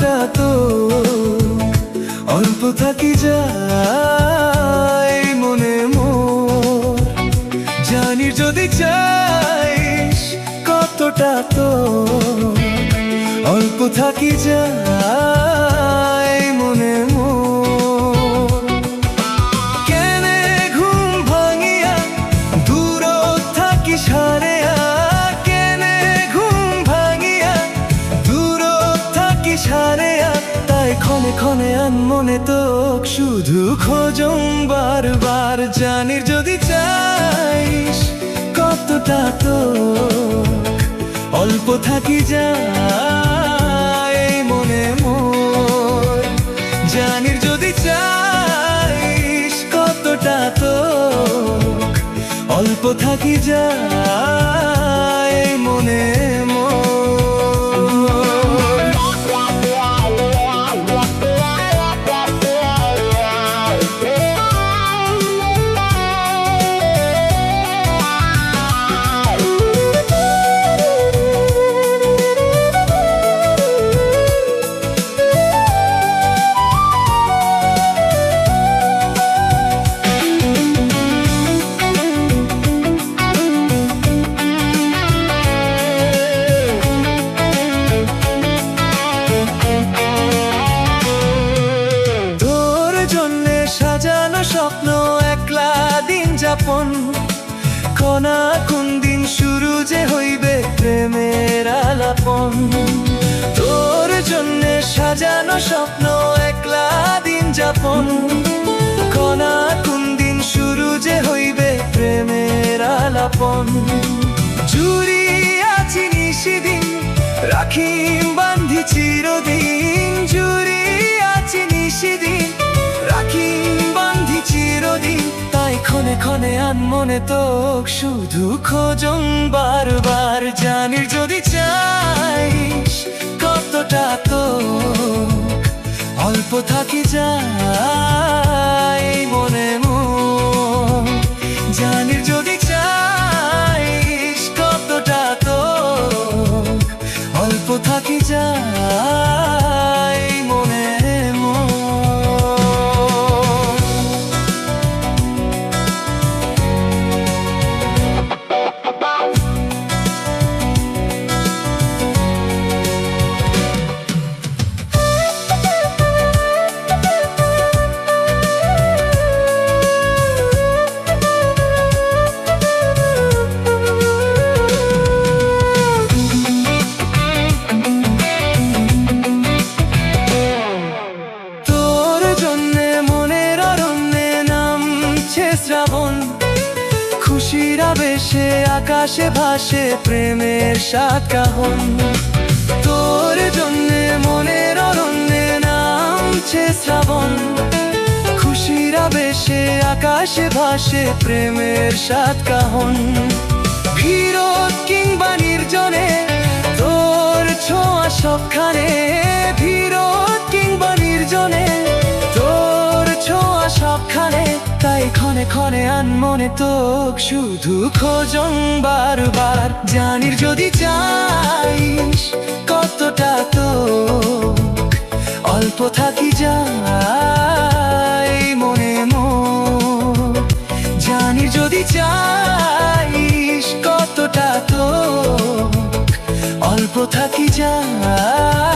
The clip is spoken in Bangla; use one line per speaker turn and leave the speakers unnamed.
কতটা তো অল্প থাকি যায় মনে মোর। জানি যদি চাইস কতটা তো অল্প থাকি যায় মনে মোর। কেনে ঘুম ভাঙিয়া দূর থাকি সারেয়া, কেনে ঘুম ভাঙিয়া দূর থাকি সারেয়া, তাই ক্ষণে ক্ষণে আন মনে তোক শুধু খোঁজং বারবার। জানির যদি চাইস কতটা তো অল্প থাকি যায় মনে মোর। জানির যদি চাইস কতটা তো অল্প থাকি যায় মনে মোর। স্বপ্ন একলা দিন যাপন, কনা কোন দিন শুরু যে হইবে প্রেমের আলাপন। তোর জন্যে সাজানো স্বপ্ন একলা দিন যাপন, কনা কোন দিন শুরু যে হইবে প্রেমের আলাপন। জুড়ি আছি নিশিদিন রাখিম বান্ধি চিরদিন, জুড়ি আছি নিশিদিন রাখিম বান্ধি চিরদিন, তাই ক্ষণে ক্ষণে আন মনে তোক শুধু খোঁজং বারবার। জানির যদি চাইস কতটা তো অল্প থাকি যায় মনে মোর। জানির যদি চাইস কতটা তো অল্প থাকি যায় মনে মোর। শ্রাবণ খুশির আবেশে আকাশে ভাসে প্রেমের সাত কাহন। তোর জন্যে মনের অরণ্যে নামছে শ্রাবণ, খুশির আবেশে আকাশে ভাসে প্রেমের সাত কাহন। ভিড়ত কিংবা নির্জনে তোর ছোঁয়া সবখানে, ভিড়ত কিংবা নির্জনে তোর ছোঁয়া সবখানে, তাই ক্ষণে ক্ষণে আন মনে তোক শুধু খোঁজং বারবার। জানির যদি চাইস কতটা তো অল্প থাকি যায় মনে মোর। জানির যদি চাইস কতটা তো অল্প থাকি যায়